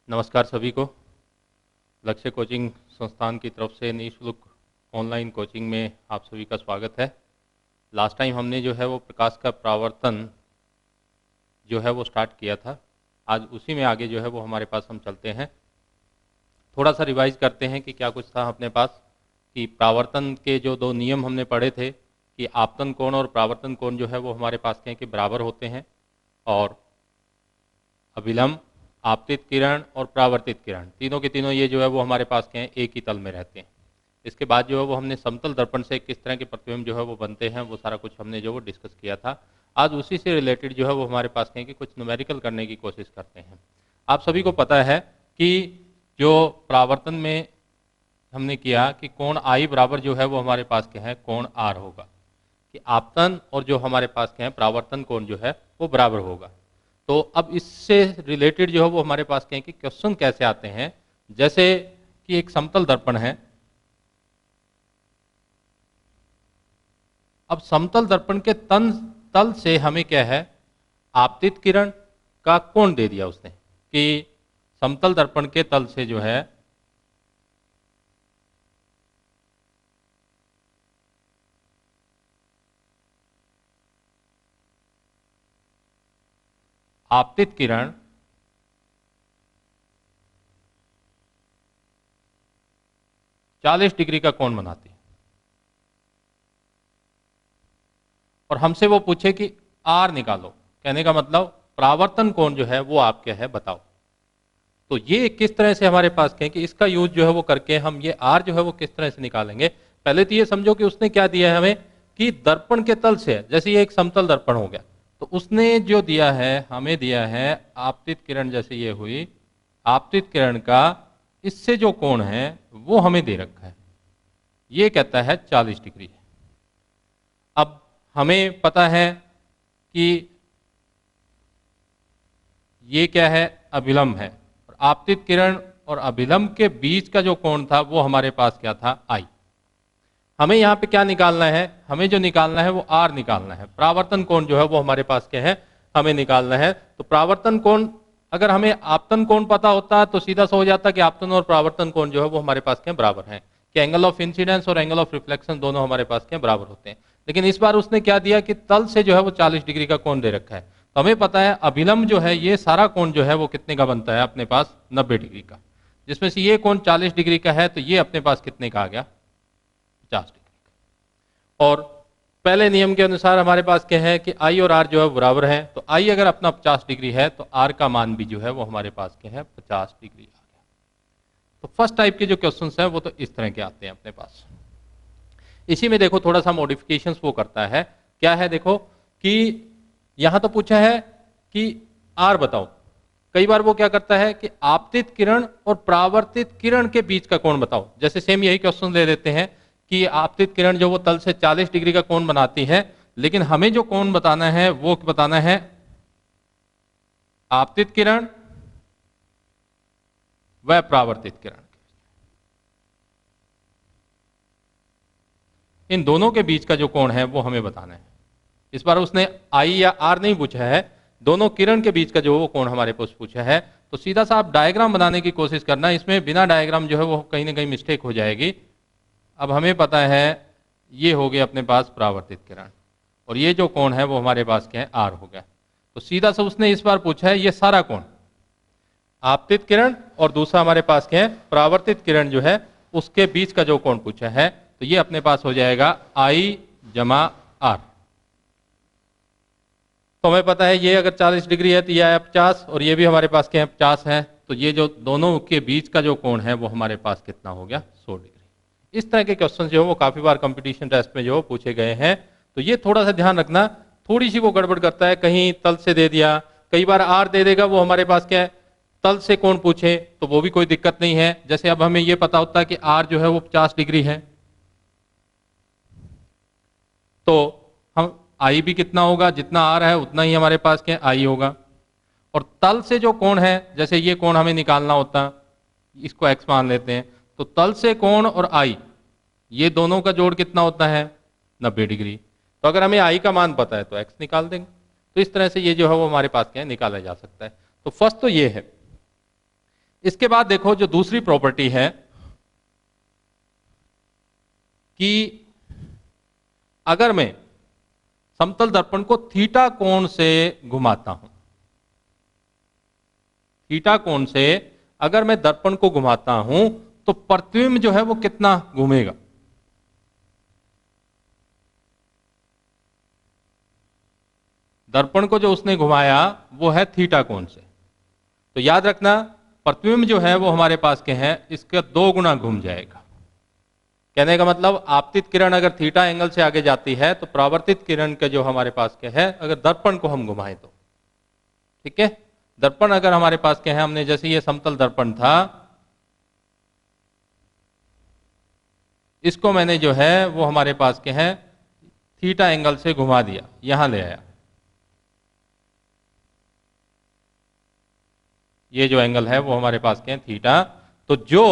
नमस्कार सभी को। लक्ष्य कोचिंग संस्थान की तरफ से निःशुल्क ऑनलाइन कोचिंग में आप सभी का स्वागत है। लास्ट टाइम हमने जो है वो प्रकाश का परावर्तन जो है वो स्टार्ट किया था। आज उसी में आगे जो है वो हमारे पास हम चलते हैं। थोड़ा सा रिवाइज करते हैं कि क्या कुछ था अपने पास। कि परावर्तन के जो दो नियम हमने पढ़े थे कि आपतन कोण और परावर्तन कोण जो है वो हमारे पास के हैं कि बराबर होते हैं, और अभिलंब, आपतित किरण और परावर्तित किरण तीनों के तीनों ये जो है वो हमारे पास के हैं, एक ही तल में रहते हैं। इसके बाद जो है वो हमने समतल दर्पण से किस तरह के प्रतिबिंब जो है वो बनते हैं वो सारा कुछ हमने जो वो डिस्कस किया था। आज उसी से रिलेटेड जो है वो हमारे पास के हैं कि कुछ न्यूमेरिकल करने की कोशिश करते हैं। आप सभी को पता है कि जो परावर्तन में हमने किया कि कोण आई बराबर जो है वो हमारे पास के हैं कोण आर होगा, कि आपतन और जो हमारे पास के हैं परावर्तन कोण जो है वो बराबर होगा। तो अब इससे रिलेटेड जो है वो हमारे पास कहें कि क्वेश्चन कैसे आते हैं। जैसे कि एक समतल दर्पण है। अब समतल दर्पण के तल से हमें क्या है, आपतित किरण का कोण दे दिया उसने कि समतल दर्पण के तल से जो है आपतित किरण चालीस डिग्री का कोण बनाती है, और हमसे वो पूछे कि आर निकालो। कहने का मतलब परावर्तन कोण जो है वो आप क्या है बताओ। तो ये किस तरह से हमारे पास कहें कि इसका यूज जो है वो करके हम ये आर जो है वो किस तरह से निकालेंगे। पहले तो ये समझो कि उसने क्या दिया है हमें कि दर्पण के तल से, जैसे ये एक समतल दर्पण हो गया, तो उसने जो दिया है हमें दिया है आपतित किरण, जैसे ये हुई आपतित किरण का इससे जो कोण है वो हमें दे रखा है, ये कहता है 40 डिग्री है। अब हमें पता है कि ये क्या है, अभिलंब है, और आपतित किरण और अभिलंब के बीच का जो कोण था वो हमारे पास क्या था, आई। हमें यहाँ पे क्या निकालना है, हमें जो निकालना है वो आर निकालना है। परावर्तन कोण जो है वो हमारे पास क्या है, हमें निकालना है। तो परावर्तन कोण, अगर हमें आपतन कोण पता होता तो सीधा सा हो जाता कि आपतन और परावर्तन कोण जो है वो हमारे पास क्या बराबर हैं, कि एंगल ऑफ इंसिडेंस और एंगल ऑफ रिफ्लेक्शन दोनों हमारे पास क्या बराबर होते हैं। लेकिन इस बार उसने क्या दिया कि तल से जो है वो 40 डिग्री का कोण दे रखा है। तो हमें पता है अभिलंब जो है ये सारा कोण जो है वो कितने का बनता है, अपने पास 90 डिग्री का, जिसमें से ये कोण 40 डिग्री का है, तो ये अपने पास कितने का आ गया, 50 डिग्री का। और पहले नियम के अनुसार हमारे पास क्या है कि आई और आर जो है बराबर है, तो आई अगर अपना 50 डिग्री है तो आर का मान भी जो है वो हमारे पास क्या है, 50 डिग्री आ गया। तो फर्स्ट टाइप के जो क्वेश्चंस हैं वो तो इस तरह के आते हैं अपने पास। इसी में देखो थोड़ा सा मॉडिफिकेशंस वो करता है। क्या है देखो कि यहां तो पूछा है कि आर बताओ। कई बार वो क्या करता है कि आपतित किरण और परावर्तित किरण के बीच का कोण बताओ। जैसे सेम यही क्वेश्चन ले लेते हैं कि आपतित किरण जो वो तल से 40 डिग्री का कोण बनाती है, लेकिन हमें जो कोण बताना है वो बताना है आपतित किरण व परावर्तित किरण, इन दोनों के बीच का जो कोण है वो हमें बताना है। इस बार उसने आई या आर नहीं पूछा है, दोनों किरण के बीच का जो वो कोण हमारे पास पूछा है। तो सीधा सा आप डायग्राम बनाने की कोशिश करना, इसमें बिना डायग्राम जो है वो कहीं ना कहीं मिस्टेक हो जाएगी। अब हमें पता है ये हो गया अपने पास परावर्तित किरण, और ये जो कोण है वो हमारे पास क्या है, आर हो गया। तो सीधा सा उसने इस बार पूछा है ये सारा कोण, आपतित किरण और दूसरा हमारे पास क्या है, परावर्तित किरण जो है उसके बीच का जो कोण पूछा है। तो ये अपने पास हो जाएगा आई जमा आर। तो हमें पता है ये अगर 40 डिग्री है तो ये आया 50, और ये भी हमारे पास क्या है 50 है। तो ये जो दोनों के बीच का जो कोण है वो हमारे पास कितना हो गया, 100 डिग्री। इस तरह के क्वेश्चन जो है वो काफी बार कंपटीशन टेस्ट में जो पूछे गए हैं। तो ये थोड़ा सा ध्यान रखना, थोड़ी सी वो गड़बड़ करता है, कहीं तल से दे दिया, कई बार आर दे देगा, वो हमारे पास क्या है तल से कोण पूछे तो वो भी कोई दिक्कत नहीं है। जैसे अब हमें ये पता होता है कि आर जो है वो 50 डिग्री है, तो हम आई भी कितना होगा, जितना आर है उतना ही हमारे पास क्या आई होगा। और तल से जो कोण है, जैसे ये कोण हमें निकालना होता, इसको एक्स मान लेते हैं, तो तल से कोण और आई ये दोनों का जोड़ कितना होता है, 90 डिग्री। तो अगर हमें आई का मान पता है तो एक्स निकाल देंगे। तो इस तरह से ये जो है वो हमारे पास क्या है, निकाला जा सकता है। तो फर्स्ट तो ये है। इसके बाद देखो जो दूसरी प्रॉपर्टी है कि अगर मैं समतल दर्पण को थीटा कोण से घुमाता हूं, थीटा कोण से अगर मैं दर्पण को घुमाता हूं तो प्रतिबिंब जो है वो कितना घूमेगा। दर्पण को जो उसने घुमाया वो है थीटा कोण से, तो याद रखना प्रतिबिंब जो है वो हमारे पास के हैं इसका 2 गुना घूम जाएगा। कहने का मतलब आपतित किरण अगर थीटा एंगल से आगे जाती है तो परावर्तित किरण के जो हमारे पास के है अगर दर्पण को हम घुमाएं तो, ठीक है, दर्पण अगर हमारे पास के हैं, हमने जैसे ये समतल दर्पण था इसको मैंने जो है वो हमारे पास के हैं थीटा एंगल से घुमा दिया, यहां ले आया, ये जो एंगल है वो हमारे पास के हैं थीटा, तो जो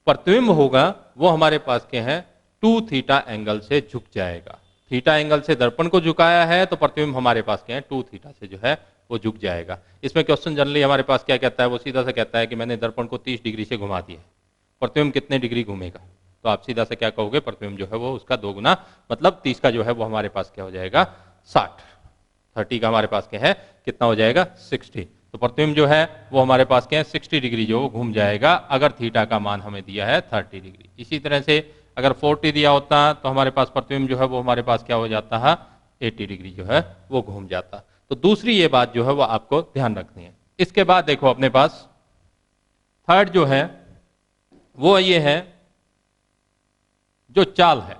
प्रतिबिंब होगा वो हमारे पास के हैं 2 थीटा एंगल से झुक जाएगा। थीटा एंगल से दर्पण को झुकाया है तो प्रतिबिंब हमारे पास के हैं 2 थीटा से जो है वो झुक जाएगा। इसमें क्वेश्चन जनरली हमारे पास क्या कहता है, वो सीधा सा कहता है कि मैंने दर्पण को 30 डिग्री से घुमा दिया, प्रतिबिंब कितने डिग्री घूमेगा, तो आप सीधा सा क्या कहोगे, प्रतिबिंब जो है वो उसका 2 गुना, मतलब 30 का जो है वो हमारे पास क्या हो जाएगा 60, 30 का हमारे पास क्या है कितना हो जाएगा 60, तो प्रतिबिंब जो है वो हमारे पास क्या है 60 डिग्री जो घूम जाएगा अगर थीटा का मान हमें दिया है 30 डिग्री। इसी तरह से अगर 40 दिया होता तो हमारे पास प्रतिबिंब जो है वो हमारे पास क्या हो जाता है 80 डिग्री जो है वो घूम जाता। तो दूसरी ये बात जो है वो आपको ध्यान रखनी है। इसके बाद देखो अपने पास थर्ड जो है वो ये है जो चाल है,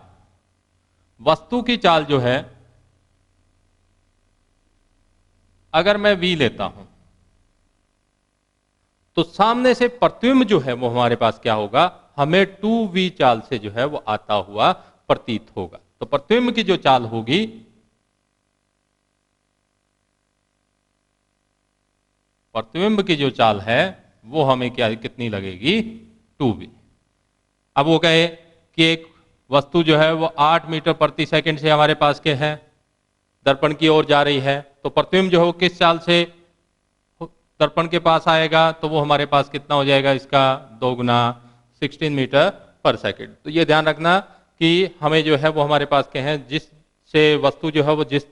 वस्तु की चाल जो है अगर मैं v लेता हूं तो सामने से प्रतिबिंब जो है वो हमारे पास क्या होगा, हमें 2v चाल से जो है वो आता हुआ प्रतीत होगा। तो प्रतिबिंब की जो चाल होगी प्रतिबिंब की जो चाल है वो हमें क्या कितनी लगेगी 2v। अब वो कहे कि एक वस्तु जो है वो 8 मीटर प्रति सेकंड से हमारे पास के है दर्पण की ओर जा रही है, तो प्रतिबिंब जो है वो किस चाल से दर्पण के पास आएगा, तो वो हमारे पास कितना हो जाएगा इसका 2 गुना 16 मीटर पर सेकंड। तो ये ध्यान रखना कि हमें जो है वो हमारे पास के हैं जिससे वस्तु जो है वो जिस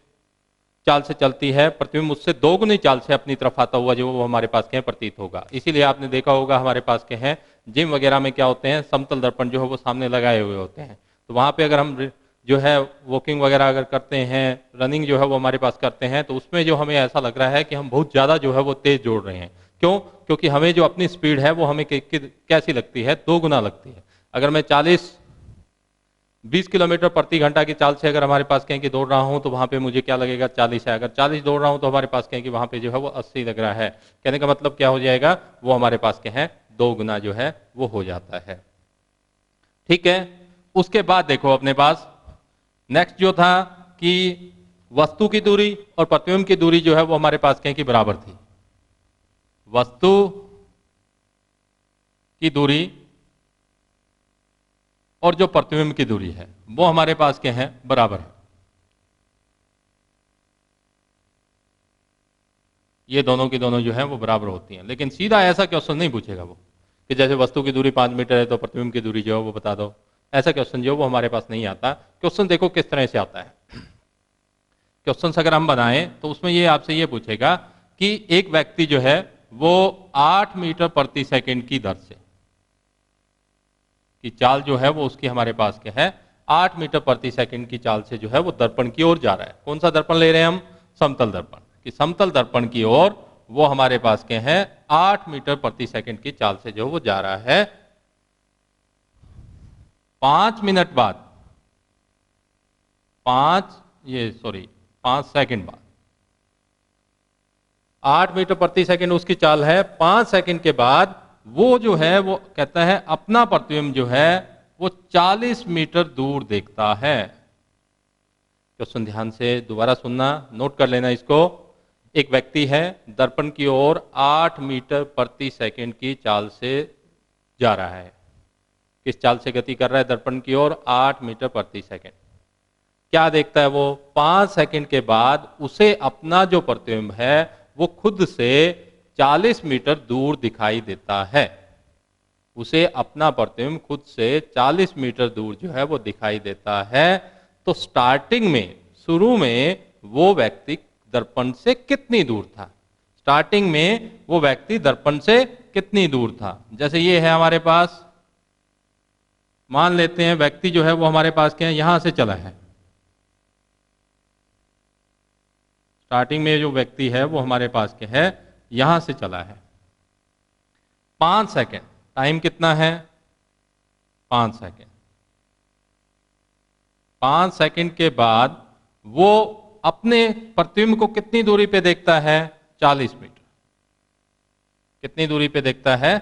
चाल से चलती है प्रतिबिंब उससे 2 गुनी चाल से अपनी तरफ आता हुआ जो वो हमारे पास के हैं प्रतीत होगा। इसीलिए आपने देखा होगा हमारे पास के हैं जिम वगैरह में क्या होते हैं समतल दर्पण जो है वो सामने लगाए हुए होते हैं, तो वहां पे अगर हम जो है वॉकिंग वगैरह अगर करते हैं, रनिंग जो है वो हमारे पास करते हैं, तो उसमें जो हमें ऐसा लग रहा है कि हम बहुत ज़्यादा जो है वो तेज जोड़ रहे हैं। क्यों? क्योंकि हमें जो अपनी स्पीड है वो हमें कैसी लगती है 2 गुना लगती है। अगर मैं 20 किलोमीटर प्रति घंटा की चाल से अगर हमारे पास कहें कि दौड़ रहा हूं तो वहां पे मुझे क्या लगेगा 40 है, अगर 40 दौड़ रहा हूं तो हमारे पास कहें कि वहां पे जो है वो 80 लग रहा है। कहने का मतलब क्या हो जाएगा, वो हमारे पास के हैं 2 गुना जो है वो हो जाता है। ठीक है, उसके बाद देखो अपने पास नेक्स्ट जो था कि वस्तु की दूरी और प्रतिबिंब की दूरी जो है वो हमारे पास कहें कि बराबर थी। वस्तु की दूरी और जो प्रतिबिंब की दूरी है वो हमारे पास के हैं बराबर है। ये दोनों की दोनों जो है वो बराबर होती हैं, लेकिन सीधा ऐसा क्वेश्चन नहीं पूछेगा वो कि जैसे वस्तु की दूरी 5 मीटर है तो प्रतिबिंब की दूरी जो है वो बता दो, ऐसा क्वेश्चन जो वो हमारे पास नहीं आता। क्वेश्चन देखो किस तरह से आता है। क्वेश्चन अगर हम बनाएं तो उसमें ये आपसे ये पूछेगा कि एक व्यक्ति जो है वो 8 मीटर प्रति सेकंड की दर से की चाल जो है वो उसकी हमारे पास क्या है 8 मीटर प्रति सेकंड की चाल से जो है वो दर्पण की ओर जा रहा है। कौन सा दर्पण ले रहे हैं हम, समतल दर्पण, कि समतल दर्पण की ओर वो हमारे पास के हैं 8 मीटर प्रति सेकंड की चाल से जो वो जा रहा है। 5 मिनट बाद 5 सेकंड बाद 8 मीटर प्रति सेकंड उसकी चाल है, 5 सेकंड के बाद वो जो है वो कहता है अपना प्रतिबिंब जो है वो 40 मीटर दूर देखता है। क्वेश्चन ध्यान से दोबारा सुनना, नोट कर लेना इसको। एक व्यक्ति है दर्पण की ओर 8 मीटर प्रति सेकंड की चाल से जा रहा है। किस चाल से गति कर रहा है दर्पण की ओर, 8 मीटर प्रति सेकंड। क्या देखता है वो, 5 सेकंड के बाद उसे अपना जो प्रतिबिंब है वो खुद से 40 मीटर दूर दिखाई देता है। उसे अपना प्रतिबिंब खुद से 40 मीटर दूर जो है वो दिखाई देता है। तो स्टार्टिंग में, शुरू में वो व्यक्ति दर्पण से कितनी दूर था? स्टार्टिंग में वो व्यक्ति दर्पण से कितनी दूर था? जैसे ये है हमारे पास, मान लेते हैं व्यक्ति जो है वो हमारे पास क्या है, यहां से चला है। स्टार्टिंग में जो व्यक्ति है वो हमारे पास क्या है, यहां से चला है। 5 सेकेंड, टाइम कितना है? 5 सेकेंड। 5 सेकेंड के बाद वो अपने प्रतिबिंब को कितनी दूरी पे देखता है? 40 मीटर। कितनी दूरी पे देखता है?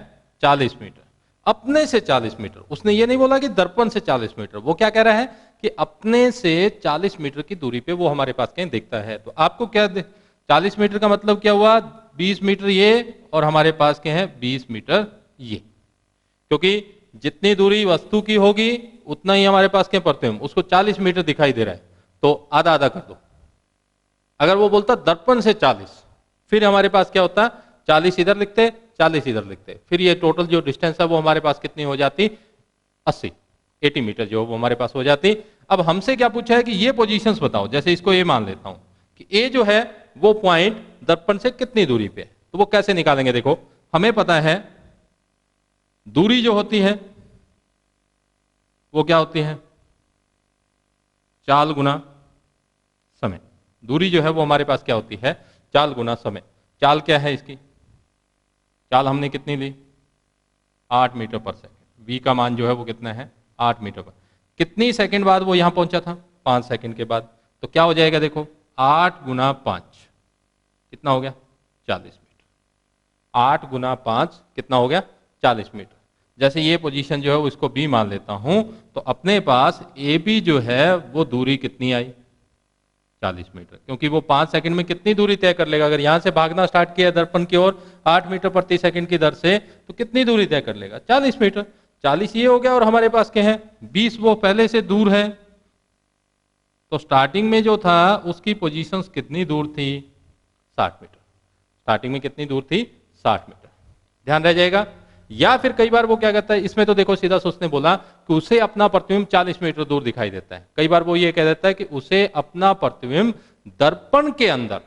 40 मीटर। अपने से 40 मीटर। उसने ये नहीं बोला कि दर्पण से 40 मीटर। वो क्या कह रहा है कि अपने से 40 मीटर की दूरी पे वो हमारे पास कहीं दिखता है। तो आपको क्या 40 मीटर का मतलब क्या हुआ? 20 मीटर ये और हमारे पास क्या है 20 मीटर ये। क्योंकि जितनी दूरी वस्तु की होगी उतना ही हमारे पास क्या प्रतिबिंब, उसको 40 मीटर दिखाई दे रहा है तो आधा आधा कर दो। अगर वो बोलता दर्पण से 40, फिर हमारे पास क्या होता, 40 इधर लिखते 40 इधर लिखते, फिर ये टोटल जो डिस्टेंस है वो हमारे पास कितनी हो जाती, 80 मीटर जो वो हमारे पास हो जाती। अब हमसे क्या पूछा है कि ये पोजीशंस बताओ। जैसे इसको ये मान लेता हूं कि ए जो है वो पॉइंट दर्पण से कितनी दूरी पे है, तो वो कैसे निकालेंगे? देखो हमें पता है दूरी जो होती है वो क्या होती है, चाल गुना समय। दूरी जो है वो हमारे पास क्या होती है, चाल गुना समय। चाल क्या है इसकी, चाल हमने कितनी ली, 8 मीटर पर सेकेंड। v का मान जो है वो कितना है, 8 मीटर पर। कितनी सेकंड बाद वो यहां पहुंचा था, 5 सेकंड के बाद। तो क्या हो जाएगा देखो, 8 गुना 5 कितना हो गया, 40 मीटर। 8 गुना 5 कितना हो गया, 40 मीटर। जैसे ये पोजीशन जो है उसको b मान लेता हूं, तो अपने पास ए बी जो है वो दूरी कितनी आई, 40 मीटर। क्योंकि वो 5 सेकंड में कितनी दूरी तय कर लेगा। अगर यहां से भागना स्टार्ट किया दर्पण की ओर 8 मीटर प्रति सेकंड की दर से, तो कितनी दूरी तय कर लेगा, 40 मीटर। 40 ये हो गया और हमारे पास क्या है 20, वो पहले से दूर है। तो स्टार्टिंग में जो था उसकी पोजीशंस कितनी दूर थी, 60 मीटर। स्टार्टिंग में कितनी दूर थी, 60 मीटर। ध्यान रह जाएगा। या फिर कई बार वो क्या कहता है, इसमें तो देखो सीधा उसने बोला कि उसे अपना प्रतिबिंब 40 मीटर दूर दिखाई देता है। कई बार वो ये कह देता है कि उसे अपना प्रतिबिंब दर्पण के अंदर,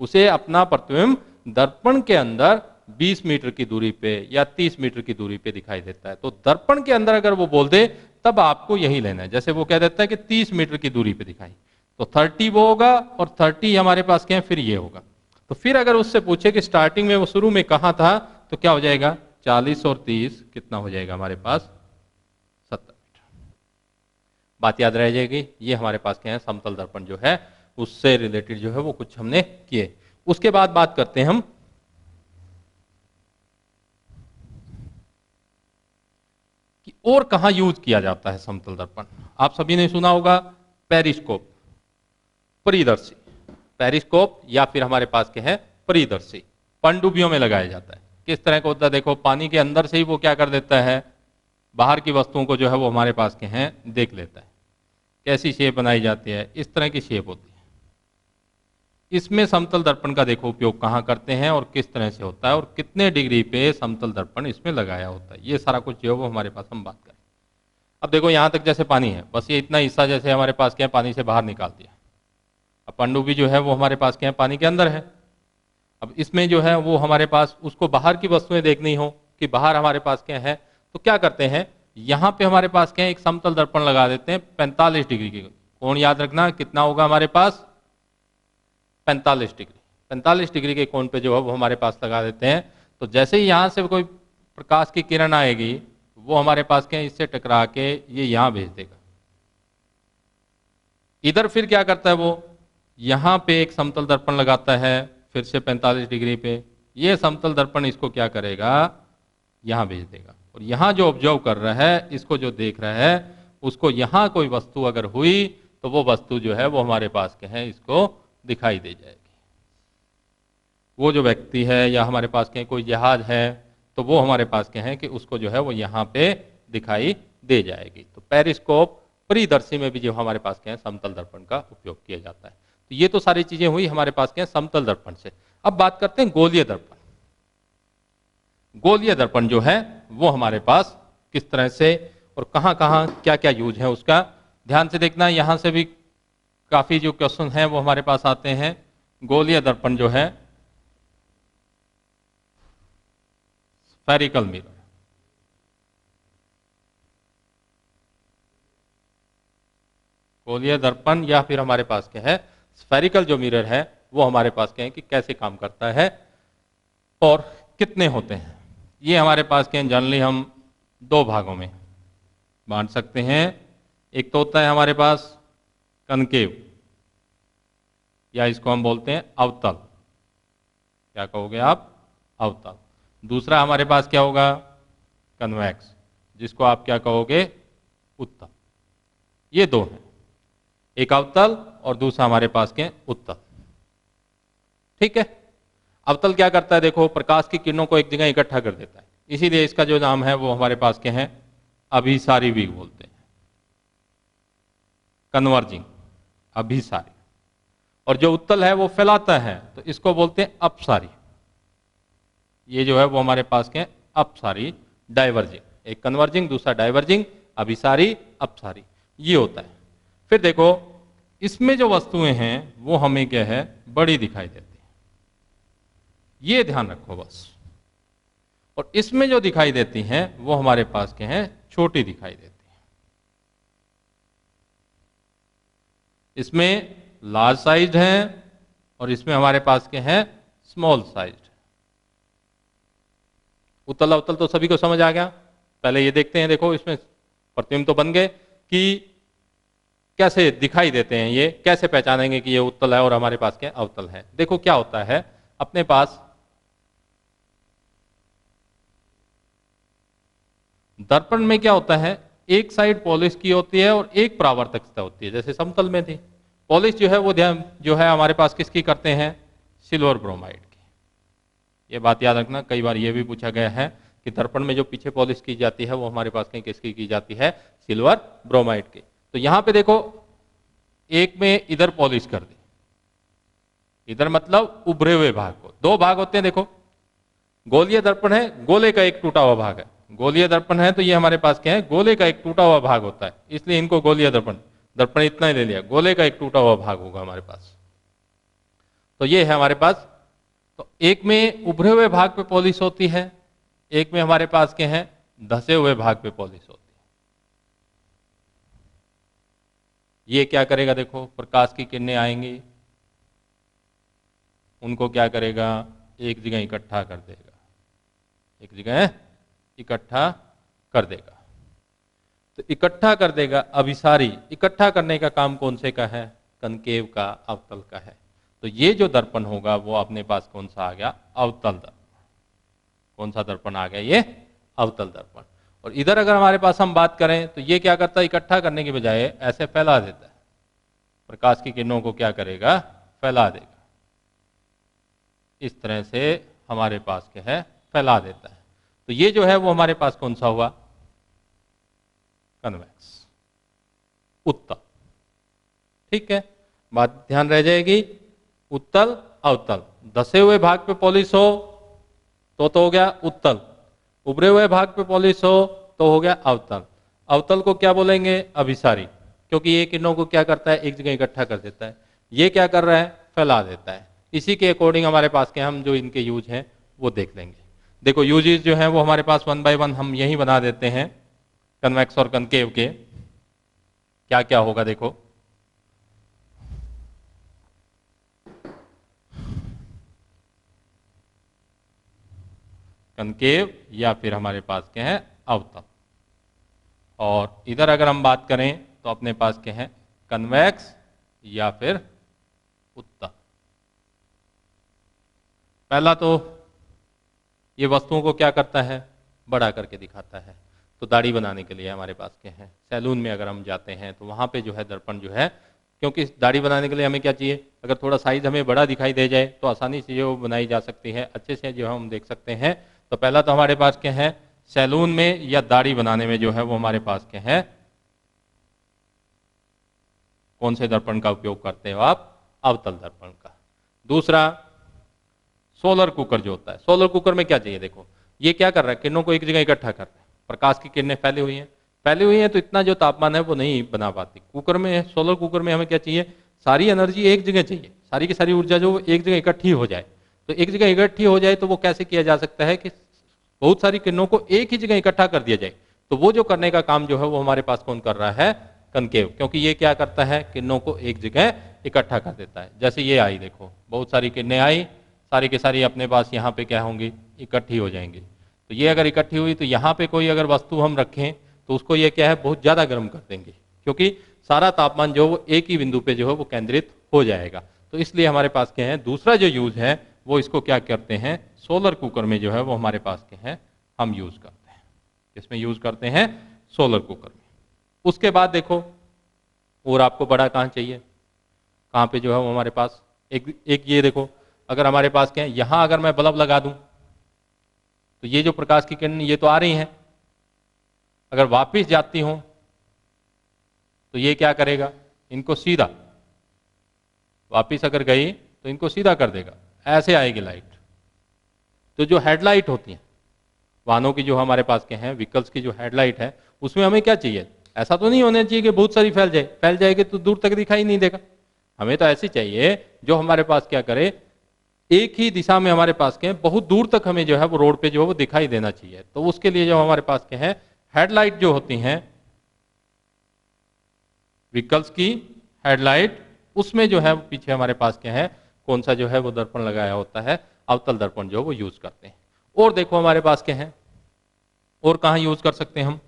उसे अपना प्रतिबिंब दर्पण के अंदर 20 मीटर की दूरी पे या 30 मीटर की दूरी पे दिखाई देता है। तो दर्पण के अंदर अगर वो बोल दे तब आपको यही लेना है। जैसे वो कह देता है कि 30 मीटर की दूरी पे दिखाई, तो 30 वो होगा और 30 हमारे पास क्या है, फिर ये होगा। तो फिर अगर उससे पूछे कि स्टार्टिंग में वो शुरू में कहां था, तो क्या हो जाएगा, 40 और 30 कितना हो जाएगा हमारे पास, 70 मीटर। बात याद रह जाएगी। ये हमारे पास क्या है, समतल दर्पण जो है उससे रिलेटेड जो है वो कुछ हमने किए। उसके बाद बात करते हैं हम कि और कहां यूज किया जाता है समतल दर्पण। आप सभी ने सुना होगा पेरिस्कोप, परिदर्शी। पेरिस्कोप या फिर हमारे पास क्या है, परिदर्शी, पनडुब्बियों में लगाया जाता है। किस तरह का होता है, देखो पानी के अंदर से ही वो क्या कर देता है, बाहर की वस्तुओं को जो है वो हमारे पास के हैं देख लेता है। कैसी शेप बनाई जाती है, इस तरह की शेप होती है। इसमें समतल दर्पण का देखो उपयोग कहाँ करते हैं और किस तरह से होता है और कितने डिग्री पे समतल दर्पण इसमें लगाया होता है, ये सारा कुछ जो है वो हमारे पास हम बात करें। अब देखो यहां तक जैसे पानी है, बस ये इतना हिस्सा जैसे हमारे पास क्या है, पानी से बाहर निकाल दिया। अब पनडुब्बी जो है वो हमारे पास क्या है, पानी के अंदर है। अब इसमें जो है वो हमारे पास उसको बाहर की वस्तुएं देखनी हो कि बाहर हमारे पास क्या है, तो क्या करते हैं, यहां पे हमारे पास क्या है, एक समतल दर्पण लगा देते हैं 45 डिग्री की। कोण याद रखना कितना होगा हमारे पास, 45 डिग्री। 45 डिग्री के कोण पे जो है वो हमारे पास लगा देते हैं। तो जैसे ही यहां से कोई प्रकाश की किरण आएगी वो हमारे पास क्या है, इससे टकरा के ये यहां भेज देगा। इधर फिर क्या करता है, वो यहां पे एक समतल दर्पण लगाता है फिर से 45 डिग्री पे। ये समतल दर्पण इसको क्या करेगा, यहां भेज देगा। और यहां जो ऑब्जर्व कर रहा है, इसको जो देख रहा है, उसको यहां कोई वस्तु अगर हुई तो वो वस्तु जो है वो हमारे पास क्या है, इसको दिखाई दे जाएगी। वो जो व्यक्ति है या हमारे पास क्या कोई जहाज है, तो वो हमारे पास क्या है कि उसको जो है वो यहाँ पे दिखाई दे जाएगी। तो पेरिस्कोप, परिदर्शी में भी जो हमारे पास क्या है, समतल दर्पण का उपयोग किया जाता है। तो ये तो सारी चीजें हुई हमारे पास क्या है, समतल दर्पण से। अब बात करते हैं गोलीय दर्पण। गोलीय दर्पण जो है वो हमारे पास किस तरह से और कहां कहां क्या क्या यूज है उसका ध्यान से देखना। यहां से भी काफी जो क्वेश्चन हैं वो हमारे पास आते हैं। गोलीय दर्पण जो है स्फेरिकल मिरर, गोलीय दर्पण या फिर हमारे पास क्या है स्फेरिकल जो मिरर है वो हमारे पास क्या है कि कैसे काम करता है और कितने होते हैं। ये हमारे पास क्या है जनरली हम दो भागों में बांट सकते हैं। एक तो होता है हमारे पास कनकेव या इसको हम बोलते हैं अवतल। क्या कहोगे आप? अवतल। दूसरा हमारे पास क्या होगा? कन्वेक्स, जिसको आप क्या कहोगे? उत्तल। ये दो हैं, एक अवतल और दूसरा हमारे पास क्या है? उत्तल। ठीक है। अवतल क्या करता है? देखो, प्रकाश की किरणों को एक जगह इकट्ठा कर देता है, इसीलिए इसका जो नाम है वो हमारे पास क्या है? अभिसारी भी बोलते हैं, कन्वर्जिंग, अभिसारी। और जो उत्तल है वो फैलाता है तो इसको बोलते हैं अपसारी। ये जो है वो हमारे पास क्या है? अपसारी, डाइवर्जिंग। एक कन्वर्जिंग, दूसरा डाइवर्जिंग, अभिसारी, अपसारी, ये होता है। फिर देखो, इसमें जो वस्तुएं हैं वो हमें क्या है? बड़ी दिखाई देती है, ये ध्यान रखो बस। और इसमें जो दिखाई देती हैं वो हमारे पास क्या है? छोटी दिखाई देती है। इसमें लार्ज साइज है और इसमें हमारे पास क्या है? Small size. उत्तल अवतल तो सभी को समझ आ गया। पहले ये देखते हैं, देखो इसमें प्रतिबिंब तो बन गए कि कैसे दिखाई देते हैं, ये कैसे पहचानेंगे कि ये उत्तल है और हमारे पास क्या अवतल है। देखो क्या होता है, अपने पास दर्पण में क्या होता है? एक साइड पॉलिश की होती है और एक परावर्तकता होती है, जैसे समतल में थी। पॉलिश जो है वो ध्यान जो है हमारे पास किसकी करते हैं? सिल्वर ब्रोमाइड की। ये बात याद रखना, कई बार ये भी पूछा गया है कि दर्पण में जो पीछे पॉलिश की जाती है वो हमारे पास कहीं किसकी की जाती है? सिल्वर ब्रोमाइड की। तो यहां पे देखो, एक में इधर पॉलिश कर दी, इधर मतलब उभरे हुए भाग को। दो भाग होते हैं, देखो गोलीय दर्पण है, गोले का एक टूटा हुआ भाग है। गोलीय दर्पण है तो ये हमारे पास क्या है? गोले का एक टूटा हुआ भाग होता है, इसलिए इनको गोलीय दर्पण। दर्पण इतना ही ले लिया, गोले का एक टूटा हुआ भाग होगा हमारे पास। तो ये है हमारे पास। तो एक में उभरे हुए भाग पे पॉलिश होती है, एक में हमारे पास क्या है? धसे हुए भाग पे पॉलिश होती है। ये क्या करेगा? देखो, प्रकाश की किरणें आएंगी, उनको क्या करेगा? एक जगह इकट्ठा कर देगा, एक जगह इकट्ठा कर देगा। तो इकट्ठा कर देगा, अभिसारी। इकट्ठा करने का काम कौन से का है? कनकेव का, अवतल का है। तो ये जो दर्पण होगा वो अपने पास कौन सा आ गया? अवतल दर्पण। कौन सा दर्पण आ गया? ये अवतल दर्पण। और इधर अगर हमारे पास हम बात करें तो ये क्या करता है? इकट्ठा करने के बजाय ऐसे फैला देता है, प्रकाश की किरणों को क्या करेगा? फैला देगा। इस तरह से हमारे पास क्या है? फैला देता है। तो ये जो है वो हमारे पास कौन सा हुआ? कन्वेक्स, उत्तल। ठीक है, बात ध्यान रह जाएगी। उत्तल अवतल। धसे हुए भाग पे पॉलिश हो तो हो गया उत्तल, उभरे हुए भाग पे पॉलिश हो तो हो गया अवतल। अवतल को क्या बोलेंगे? अभिसारी, क्योंकि ये किरणों को क्या करता है? एक जगह इकट्ठा कर देता है। ये क्या कर रहा है? फैला देता है। इसी के अकॉर्डिंग हमारे पास के हम जो इनके यूज हैं वो देख लेंगे। देखो, यूजेस जो है वो हमारे पास 1 बाय 1 हम यही बना देते हैं, कन्वेक्स और कनकेव के। क्या क्या होगा देखो, कनकेव या फिर हमारे पास क्या है? अवतल। और इधर अगर हम बात करें तो अपने पास क्या है? कन्वेक्स या फिर उत्तल। पहला तो ये वस्तुओं को क्या करता है? बड़ा करके दिखाता है। तो दाढ़ी बनाने के लिए हमारे पास क्या है? सैलून में अगर हम जाते हैं तो वहां पे जो है दर्पण जो है, क्योंकि दाढ़ी बनाने के लिए हमें क्या चाहिए? अगर थोड़ा साइज हमें बड़ा दिखाई दे जाए तो आसानी से जो बनाई जा सकती है, अच्छे से जो हम देख सकते हैं। तो पहला तो हमारे पास क्या है? सैलून में या दाढ़ी बनाने में जो है वो हमारे पास क्या है? कौन से दर्पण का उपयोग करते हो आप? अवतल दर्पण का। दूसरा, सोलर कुकर जो होता है, सोलर कुकर में क्या चाहिए, देखो ये क्या कर रहा है, किरणों को एक जगह इकट्ठा कर रहा है, प्रकाश की किरणें फैली हुई हैं तो इतना जो तापमान है वो नहीं बना पाती। कुकर में, सोलर कुकर में हमें क्या चाहिए, सारी एनर्जी एक जगह चाहिए, सारी की सारी ऊर्जा जो एक जगह इकट्ठी हो जाए। तो एक जगह इकट्ठी हो जाए तो वो कैसे किया जा सकता है कि बहुत सारी किरणों को एक ही जगह इकट्ठा कर दिया जाए। तो वो जो करने का काम जो है वो हमारे पास कौन कर रहा है, कनकेव, क्योंकि ये क्या करता है, किरणों को एक जगह इकट्ठा कर देता है। जैसे ये आई, देखो बहुत सारी किरणें आई, सारी की सारी अपने पास यहाँ पे क्या होंगी, इकट्ठी हो जाएंगी। तो ये अगर इकट्ठी हुई तो यहाँ पे कोई अगर वस्तु हम रखें तो उसको ये क्या है, बहुत ज्यादा गर्म कर देंगे, क्योंकि सारा तापमान जो वो एक ही बिंदु पे जो है वो केंद्रित हो जाएगा। तो इसलिए हमारे पास क्या है, दूसरा जो यूज है वो इसको क्या करते हैं, सोलर कुकर में जो है वो हमारे पास क्या है, हम यूज करते हैं। इसमें यूज करते हैं सोलर कुकर में। उसके बाद देखो, और आपको बड़ा कहाँ चाहिए, कहाँ पे जो है वो हमारे पास एक ये देखो, अगर हमारे पास क्या है, यहां अगर मैं बल्ब लगा दूं तो ये जो प्रकाश की किरण ये तो आ रही हैं, अगर वापस जाती हूं तो ये क्या करेगा, इनको सीधा, वापस अगर गई तो इनको सीधा कर देगा, ऐसे आएगी लाइट। तो जो हेडलाइट होती है वाहनों की, जो हमारे पास के हैं व्हीकल्स की जो हेडलाइट है, उसमें हमें क्या चाहिए, ऐसा तो नहीं होना चाहिए कि बहुत सारी फैल जाएगी तो दूर तक दिखाई नहीं देगा। हमें तो ऐसी चाहिए जो हमारे पास क्या करे, एक ही दिशा में हमारे पास के हैं, बहुत दूर तक हमें जो है वो रोड पे जो है वो दिखाई देना चाहिए। तो उसके लिए जो हमारे पास के हैं हेडलाइट जो होती हैं व्हीकल्स की हेडलाइट, उसमें जो है पीछे हमारे पास क्या है, कौन सा जो है वो दर्पण लगाया होता है, अवतल दर्पण जो वो यूज करते हैं। और देखो हमारे पास क्या है, और कहां यूज कर सकते हैं हम,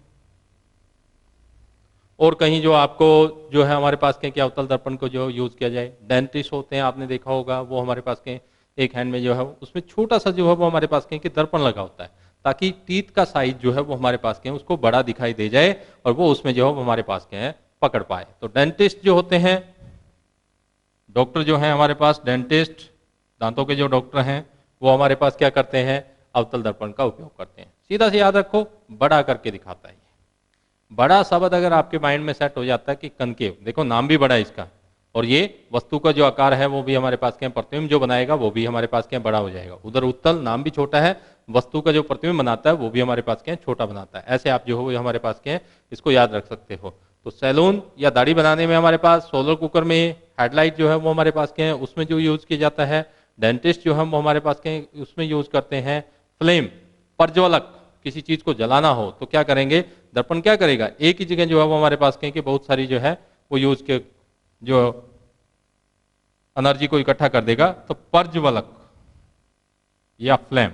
और कहीं जो आपको जो है हमारे पास के अवतल दर्पण को जो यूज किया जाए, डेंटिस्ट होते हैं, आपने देखा होगा, वो हमारे पास के एक हैंड में जो है उसमें छोटा सा जो है वो हमारे पास के दर्पण लगा होता है, ताकि टीथ का साइज जो है वो हमारे पास के उसको बड़ा दिखाई दे जाए और वो उसमें जो है वो हमारे पास के हैं पकड़ पाए। तो डेंटिस्ट जो होते हैं, डॉक्टर जो है हमारे पास, डेंटिस्ट दांतों के जो डॉक्टर हैं, वो हमारे पास क्या करते हैं, अवतल दर्पण का उपयोग करते हैं। सीधा से याद रखो, बड़ा करके दिखाता है। बड़ा शब्द अगर आपके माइंड में सेट हो जाता है कि कनकेव, देखो नाम भी बड़ा है इसका, और ये वस्तु का जो आकार है वो भी हमारे पास क्या, प्रतिबिंब जो बनाएगा वो भी हमारे पास क्या बड़ा हो जाएगा। उधर उत्तल नाम भी छोटा है, वस्तु का जो प्रतिबिंब बनाता है वो भी हमारे पास क्या छोटा बनाता है। ऐसे आप जो हो हमारे पास क्या इसको याद रख सकते हो। तो सैलून या दाढ़ी बनाने में हमारे पास, सोलर कुकर में हेडलाइट जो है वो हमारे पास क्या है, उसमें जो यूज किया जाता है। डेंटिस्ट जो है वो हमारे पास क्या उसमें यूज करते हैं फ्लेम, प्रज्वलक, किसी चीज को जलाना हो तो क्या करेंगे, दर्पण क्या करेगा, एक ही जगह जो है वो हमारे पास कहीं कि बहुत सारी जो है वो यूज के जो एनर्जी को इकट्ठा कर देगा। तो प्रज्वलक या फ्लेम,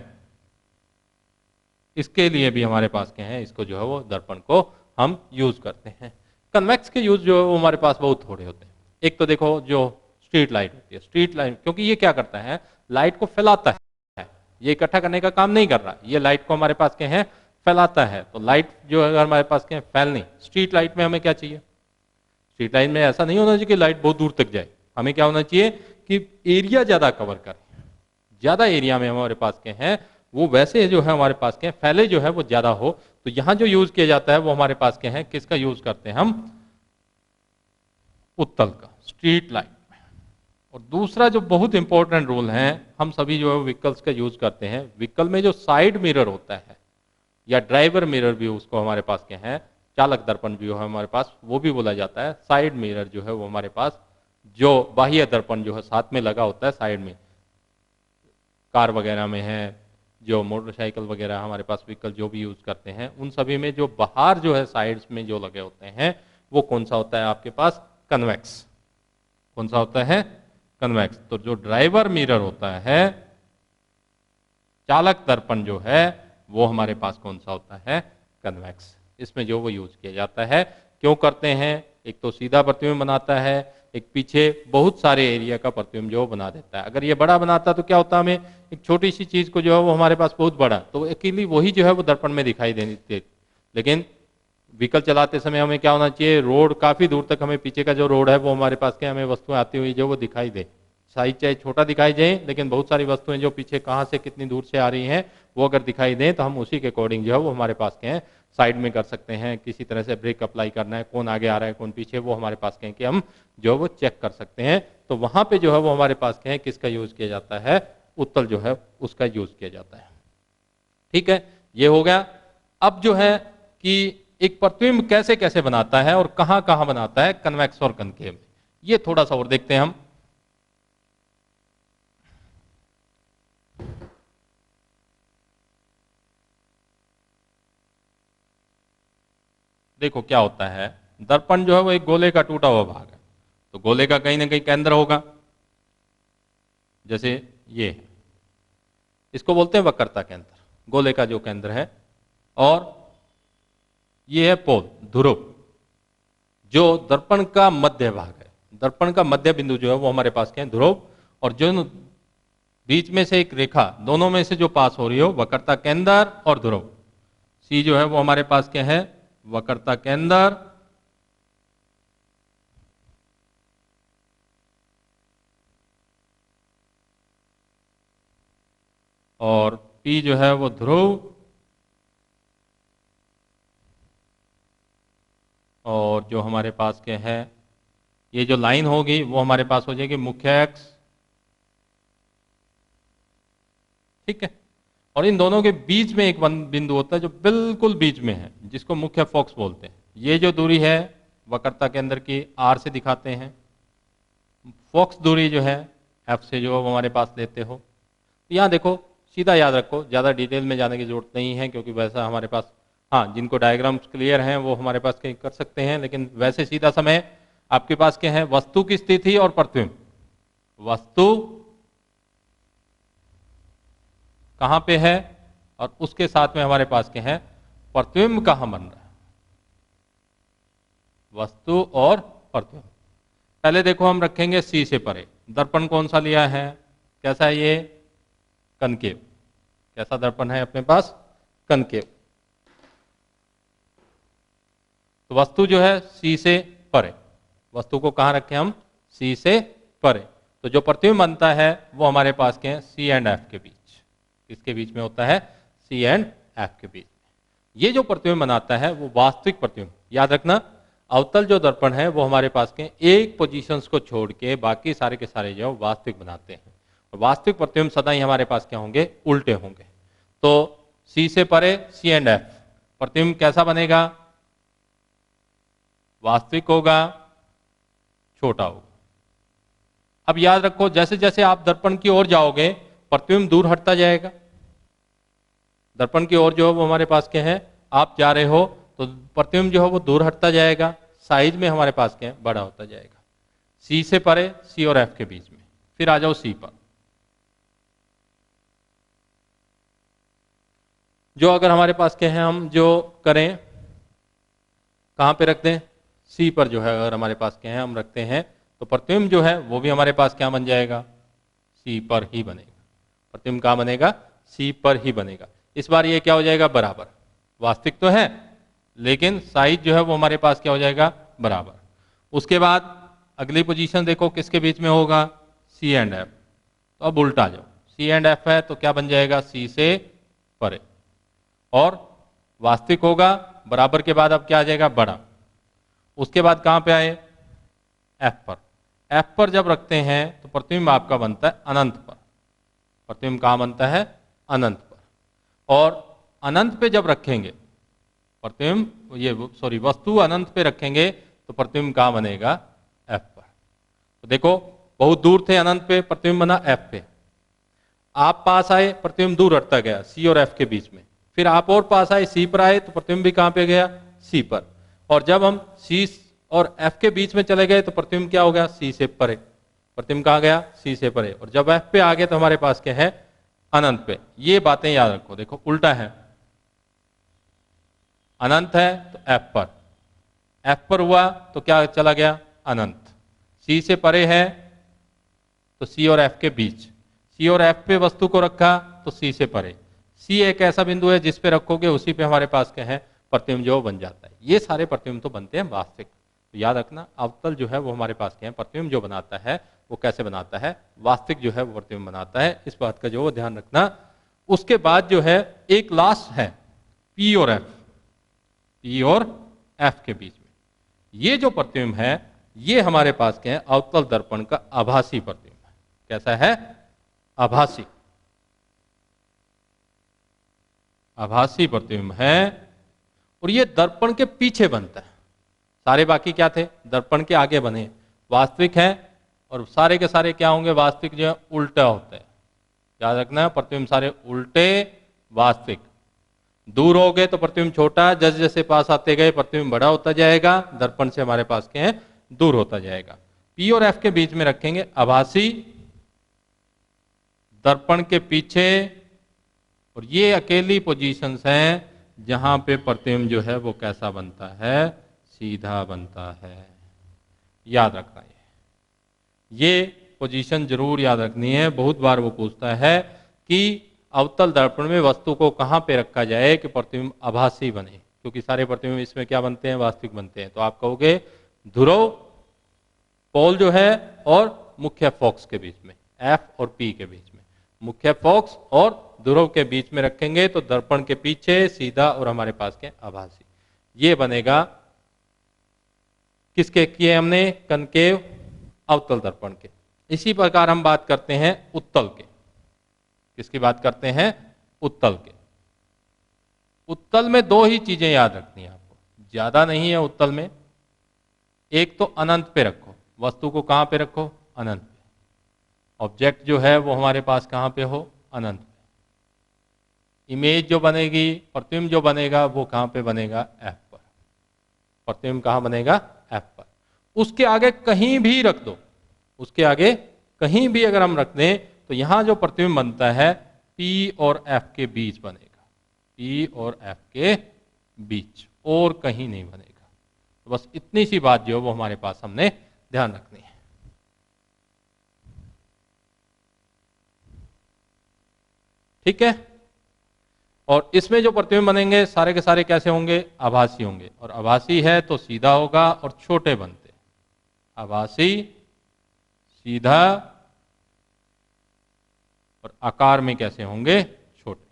इसके लिए भी हमारे पास क्या है, इसको जो है वो दर्पण को हम यूज करते हैं। कन्वेक्स के यूज जो है वो हमारे पास बहुत थोड़े होते हैं। एक तो देखो जो स्ट्रीट लाइट होती है, स्ट्रीट लाइट क्योंकि ये क्या करता है, लाइट को फैलाता है, ये इकट्ठा करने का काम नहीं कर रहा, ये लाइट को हमारे पास क्या है फैलाता है। तो लाइट जो है हमारे पास क्या है फैलनी। स्ट्रीट लाइट में हमें क्या चाहिए, स्ट्रीट लाइट में ऐसा नहीं होना चाहिए कि लाइट बहुत दूर तक जाए, हमें क्या होना चाहिए कि एरिया ज्यादा कवर करे, ज्यादा एरिया में हमारे पास क्या है वो वैसे जो है हमारे पास क्या है फैले जो है वो ज्यादा हो। तो यहां जो यूज किया जाता है वो हमारे पास क्या है, किसका यूज करते हैं हम, उत्तल का, स्ट्रीट लाइट। और दूसरा जो बहुत इंपॉर्टेंट रूल है, हम सभी जो है व्हीकल्स का यूज करते हैं, व्हीकल में जो साइड मिरर होता है या ड्राइवर मिरर भी उसको हमारे पास क्या है, चालक दर्पण भी है हमारे पास, वो भी बोला जाता है। साइड मिरर जो है वो हमारे पास जो बाह्य दर्पण जो है साथ में लगा होता है साइड में, कार वगैरह में है, जो मोटरसाइकिल वगैरह हमारे पास व्हीकल जो भी यूज करते हैं, उन सभी में जो बाहर जो है साइड्स में जो लगे होते हैं वो कौन सा होता है आपके पास, कन्वेक्स। कौन सा होता है, कन्वेक्स। तो जो ड्राइवर मिरर होता है, चालक दर्पण जो है वो हमारे पास कौन सा होता है, कन्वेक्स। इसमें जो वो यूज किया जाता है, क्यों करते हैं, एक तो सीधा प्रतिबिंब बनाता है, एक पीछे बहुत सारे एरिया का प्रतिबिंब जो बना देता है। अगर ये बड़ा बनाता तो क्या होता, हमें एक छोटी सी चीज को जो है वो हमारे पास बहुत बड़ा, तो अकेली वही जो है वो दर्पण में दिखाई देनी थी। लेकिन व्हीकल चलाते समय हमें क्या होना चाहिए, रोड काफी दूर तक हमें पीछे का जो रोड है वो हमारे पास क्या हमें वस्तुएं आती हुई जो वो दिखाई दे, साइज चाहे छोटा दिखाई दे, लेकिन बहुत सारी वस्तुएं जो पीछे कहाँ से कितनी दूर से आ रही हैं वो अगर दिखाई दें तो हम उसी के अकॉर्डिंग जो है वो हमारे पास क्या है साइड में कर सकते हैं। किसी तरह से ब्रेक अप्लाई करना है, कौन आगे आ रहा है कौन पीछे, वो हमारे पास क्या है कि हम जो वो चेक कर सकते हैं। तो वहां पे जो है वो हमारे पास क्या है किसका यूज किया जाता है, उत्तल जो है उसका यूज किया जाता है। ठीक है, ये हो गया। अब जो है कि एक प्रतिबिंब कैसे कैसे बनाता है और कहां कहां बनाता है, कन्वेक्स और कनकेव, ये थोड़ा सा और देखते हैं हम। देखो क्या होता है, दर्पण जो है वो एक गोले का टूटा हुआ भाग है, तो गोले का कहीं ना कहीं केंद्र होगा, जैसे ये है, इसको बोलते हैं वक्रता केंद्र, गोले का जो केंद्र है। और ये है पोल, ध्रुव, जो दर्पण का मध्य भाग है। दर्पण का मध्य बिंदु जो है वो हमारे पास क्या है, ध्रुव, और जो बीच में से एक रेखा दोनों में से जो पास हो रही हो, वक्रता केंद्र और ध्रुव। सी जो है वो हमारे पास क्या है, वक्रता केंद्र, और पी जो है वो ध्रुव, और जो हमारे पास क्या है, ये जो लाइन होगी वो हमारे पास हो जाएगी मुख्य एक्स। ठीक है, और इन दोनों के बीच में एक बिंदु होता है जो बिल्कुल बीच में है, जिसको मुख्य फोकस बोलते हैं। ये जो दूरी है वक्रता केंद्र की आर से दिखाते हैं, फोकस दूरी जो है एफ से जो हमारे पास लेते हो। तो यहाँ देखो, सीधा याद रखो, ज़्यादा डिटेल में जाने की जरूरत नहीं है, क्योंकि वैसा हमारे पास, हाँ जिनको डायग्राम्स क्लियर हैं वो हमारे पास कहीं कर सकते हैं, लेकिन वैसे सीधा समय आपके पास क्या है, वस्तु की स्थिति और प्रतिबिंब। वस्तु कहां पे है और उसके साथ में हमारे पास क्या है, प्रतिबिंब कहां बन रहा है, वस्तु और प्रतिबिंब। पहले देखो हम रखेंगे सी से परे, दर्पण कौन सा लिया है, कैसा है ये, कनकेव। कैसा दर्पण है अपने पास, कनकेव। तो वस्तु जो है सी से परे, वस्तु को कहां रखें हम, सी से परे। तो जो प्रतिबिंब बनता है वो हमारे पास क्या है, सी एंड एफ के बीच। किसके बीच में होता है, सी एंड एफ के बीच। ये जो प्रतिबिंब बनाता है वो वास्तविक प्रतिबिंब, याद रखना, अवतल जो दर्पण है वो हमारे पास के एक पोजीशंस को छोड़ के बाकी सारे के सारे जो वास्तविक बनाते हैं। और वास्तविक प्रतिबिंब सदा ही हमारे पास क्या होंगे, उल्टे होंगे। तो सी से परे, सी एंड एफ, प्रतिबिंब कैसा बनेगा, वास्तविक होगा, छोटा होगा। अब याद रखो, जैसे जैसे आप दर्पण की ओर जाओगे प्रतिबिंब दूर हटता जाएगा। दर्पण की ओर जो है वो हमारे पास क्या है, आप जा रहे हो तो प्रतिबिंब जो है वो दूर हटता जाएगा, साइज में हमारे पास क्या है, बड़ा होता जाएगा। सी से परे, सी और एफ के बीच में। फिर आ जाओ सी पर, जो अगर हमारे पास क्या है, हम जो करें कहां पे रख दें, सी पर जो है अगर हमारे पास क्या है हम रखते हैं, तो प्रतिबिंब जो है वो भी हमारे पास क्या बन जाएगा, सी पर ही बनेगा। प्रतिबिंब कहां बनेगा, सी पर ही बनेगा। इस बार ये क्या हो जाएगा, बराबर। वास्तविक तो है लेकिन साइज जो है वो हमारे पास क्या हो जाएगा, बराबर। उसके बाद अगली पोजीशन देखो किसके बीच में होगा, सी एंड एफ। तो अब उल्टा जाओ, सी एंड एफ है तो क्या बन जाएगा, सी से परे, और वास्तविक होगा, बराबर के बाद अब क्या आ जाएगा, बड़ा। उसके बाद कहां पे आए, एफ पर। एफ पर जब रखते हैं तो प्रतिबिंब आपका बनता है अनंत पर। प्रतिबिंब कहां बनता है, अनंत पर। और अनंत पे जब रखेंगे प्रतिबिंब, ये सॉरी वस्तु अनंत पे रखेंगे तो प्रतिबिंब कहां बनेगा, एफ पर। तो देखो बहुत दूर थे अनंत पे, प्रतिबिंब बना एफ पे। आप पास आए, प्रतिबिंब दूर हटता गया सी और एफ के बीच में। फिर आप और पास आए, सी पर आए तो प्रतिबिंब भी कहां पे गया, सी पर। और जब हम सी और एफ के बीच में चले गए तो प्रतिबिंब क्या हो गया, सी से परे। प्रतिबिंब कहां गया, सी से परे। और जब एफ पे आ गए तो हमारे पास क्या है, अनंत पे। ये बातें याद रखो, देखो उल्टा है, अनंत है तो एफ पर, एफ पर हुआ तो क्या चला गया, अनंत। सी से परे है तो सी और एफ के बीच, सी और एफ पे वस्तु को रखा तो सी से परे। सी एक ऐसा बिंदु है जिस पे रखोगे उसी पे हमारे पास क्या है, प्रतिबिंब जो बन जाता है। ये सारे प्रतिबिंब तो बनते हैं वास्तविक। तो याद रखना, अवतल जो है वो हमारे पास क्या है, प्रतिबिंब जो बनाता है वो कैसे बनाता है, वास्तविक जो है वो प्रतिबिंब बनाता है। इस बात का जो ध्यान रखना। उसके बाद जो है एक लास्ट है पी और एफ, पी और एफ के बीच में। ये जो प्रतिबिंब है ये हमारे पास क्या है, अवतल दर्पण का आभासी प्रतिबिंब है। कैसा है, आभासी। आभासी प्रतिबिंब है और ये दर्पण के पीछे बनता है। सारे बाकी क्या थे, दर्पण के आगे बने, वास्तविक है, और सारे के सारे क्या होंगे, वास्तविक जो है उल्टा होते हैं। याद रखना, प्रतिबिंब सारे उल्टे वास्तविक। दूर हो गए तो प्रतिबिंब छोटा, जैसे जैसे पास आते गए प्रतिबिंब बड़ा होता जाएगा, दर्पण से हमारे पास क्या है, दूर होता जाएगा। पी और एफ के बीच में रखेंगे आभासी, दर्पण के पीछे, और ये अकेली पोजीशंस हैं जहां पे प्रतिबिंब जो है वो कैसा बनता है, सीधा बनता है। याद रखना, ये पोजीशन जरूर याद रखनी है। बहुत बार वो पूछता है कि अवतल दर्पण में वस्तु को कहां पे रखा जाए कि प्रतिबिंब आभासी बने, क्योंकि सारे प्रतिबिंब इसमें क्या बनते हैं, वास्तविक बनते हैं। तो आप कहोगे ध्रुव, पोल जो है, और मुख्य फोकस के बीच में, एफ और पी के बीच में, मुख्य फोकस और ध्रुव के बीच में रखेंगे तो दर्पण के पीछे सीधा और हमारे पास के आभासी। ये बनेगा किसके किए हमने, कनकेव अवतल दर्पण के। इसी प्रकार हम बात करते हैं उत्तल के। किसकी बात करते हैं, उत्तल के। उत्तल में दो ही चीजें याद रखनी है आपको, ज्यादा नहीं है उत्तल में। एक तो अनंत पे रखो, वस्तु को कहां पे रखो, अनंत पे। ऑब्जेक्ट जो है वो हमारे पास कहां पे हो, अनंत पे। इमेज जो बनेगी, प्रतिबिंब जो बनेगा वो कहां पे बनेगा, एफ पर। प्रतिबिंब कहां बनेगा, एफ पर। उसके आगे कहीं भी रख दो, उसके आगे कहीं भी अगर हम रख दें तो यहां जो प्रतिबिंब बनता है पी और एफ के बीच बनेगा, पी और एफ के बीच, और कहीं नहीं बनेगा। तो बस इतनी सी बात जो है वो हमारे पास हमने ध्यान रखनी है। ठीक है, और इसमें जो प्रतिबिंब बनेंगे सारे के सारे कैसे होंगे, आभासी होंगे। और आभासी है तो सीधा होगा और छोटे बनते हैं। आभासी, सीधा, और आकार में कैसे होंगे, छोटे।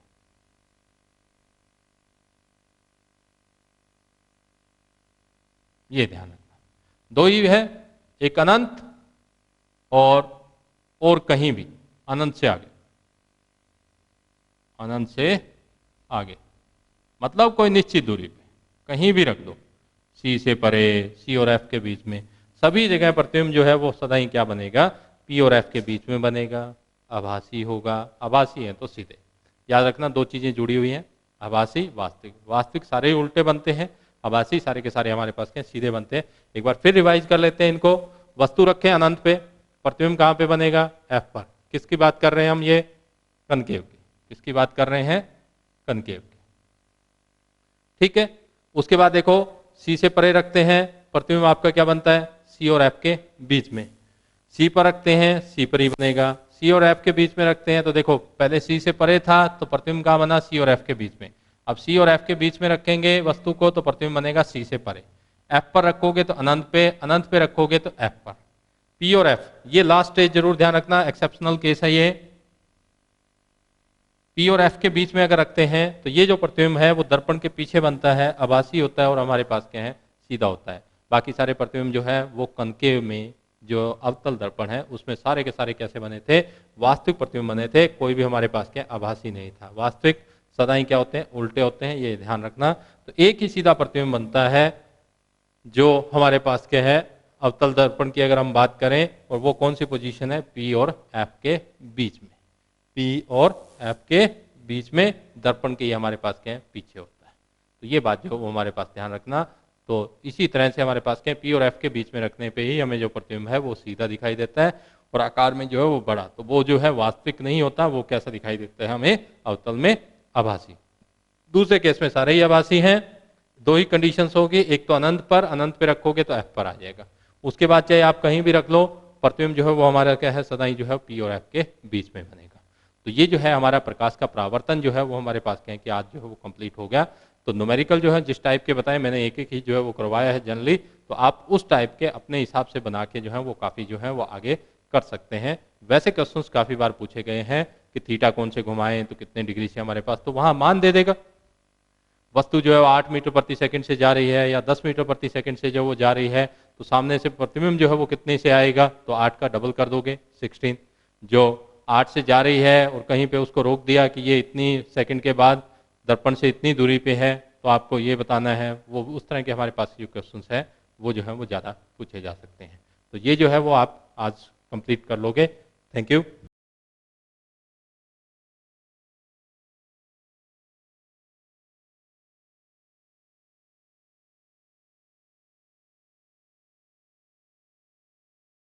ये ध्यान रखना। दो ही है, एक अनंत और कहीं भी, अनंत से आगे, अनंत से आगे मतलब कोई निश्चित दूरी पे कहीं भी रख दो, सी से परे, सी और एफ के बीच में, सभी जगह प्रतिबिंब जो है वो सदा ही क्या बनेगा, पी और एफ के बीच में बनेगा, आभासी होगा। आभासी है तो सीधे। याद रखना दो चीजें जुड़ी हुई हैं, आभासी, वास्तविक। वास्तविक सारे ही उल्टे बनते हैं, आभासी सारे के सारे हमारे पास के सीधे बनते हैं। एक बार फिर रिवाइज कर लेते हैं इनको। वस्तु रखें अनंत पे, प्रतिबिंब कहां पे बनेगा, एफ पर। किसकी बात कर रहे हैं हम, ये कनकेव की। किसकी बात कर रहे हैं, कनकेव की। ठीक है, उसके बाद देखो सी से परे रखते हैं, प्रतिबिंब आपका क्या बनता है, सी और एफ के बीच में। सी पर रखते हैं, सी पर ही बनेगा। सी और एफ के बीच में रखते हैं तो देखो पहले सी से परे था तो प्रतिबिंब कहां बना, सी और एफ के बीच में। अब सी और एफ के बीच में रखेंगे वस्तु को तो प्रतिबिंब बनेगा सी से परे। एफ पर रखोगे तो अनंत पे, अनंत पे रखोगे तो एफ पर। पी और एफ, ये लास्ट स्टेज जरूर ध्यान रखना, एक्सेप्शनल केस है ये। पी और एफ के बीच में अगर रखते हैं तो ये जो प्रतिबिंब है वो दर्पण के पीछे बनता है, आभासी होता है और हमारे पास क्या है, सीधा होता है। बाकी सारे प्रतिबिंब जो है वो कनकेव में, जो अवतल दर्पण है उसमें सारे के सारे कैसे बने थे, वास्तविक प्रतिबिंब बने थे। कोई भी हमारे पास क्या आभासी नहीं था। वास्तविक सदा ही क्या होते हैं, उल्टे होते हैं, ये ध्यान रखना। तो एक ही सीधा प्रतिबिंब बनता है जो हमारे पास क्या है, अवतल दर्पण की अगर हम बात करें, और वो कौन सी पोजीशन है, पी और एफ के बीच में। पी और एफ के बीच में दर्पण के ये हमारे पास क्या है, पीछे होता है। तो ये बात जो वो हमारे पास ध्यान रखना। तो इसी तरह से हमारे पास क्या है, पी और एफ के बीच में रखने पे ही हमें जो प्रतिबिंब है वो सीधा दिखाई देता है, और आकार में जो है वो बड़ा। तो वो जो है वास्तविक नहीं होता, वो कैसा दिखाई देता है हमें, अवतल में आभासी। दूसरे केस में सारे ही आभासी हैं। दो ही कंडीशंस होगी, एक तो अनंत पर, अनंत पे रखोगे तो एफ पर आ जाएगा। उसके बाद चाहे आप कहीं भी रख लो, प्रतिबिंब जो है वो हमारा क्या है, सदा ही जो है पी और एफ के बीच में बनेगा। तो ये जो है हमारा प्रकाश का परावर्तन जो है वो हमारे पास क्या है कि आज जो है वो कंप्लीट हो गया। तो न्यूमेरिकल जो है जिस टाइप के बताए मैंने, एक एक ही जो है वो करवाया है जनरली। तो आप उस टाइप के अपने हिसाब से बना के जो है वो काफ़ी जो है वो आगे कर सकते हैं। वैसे क्वेश्चंस काफ़ी बार पूछे गए हैं कि थीटा कौन से घुमाएं तो कितने डिग्री से हमारे पास, तो वहाँ मान दे देगा। वस्तु जो है 8 मीटर प्रति सेकंड से जा रही है या 10 मीटर प्रति सेकंड से जो वो जा रही है, तो सामने से प्रतिबिंब जो है वो कितने से आएगा, तो 8 का डबल कर दोगे 16। जो 8 से जा रही है और कहीं पे उसको रोक दिया कि ये इतनी सेकंड के बाद दर्पण से इतनी दूरी पे है तो आपको ये बताना है, वो उस तरह के हमारे पास जो क्वेश्चंस है वो जो है वो ज़्यादा पूछे जा सकते हैं। तो ये जो है वो आप आज कंप्लीट कर लोगे। Thank you.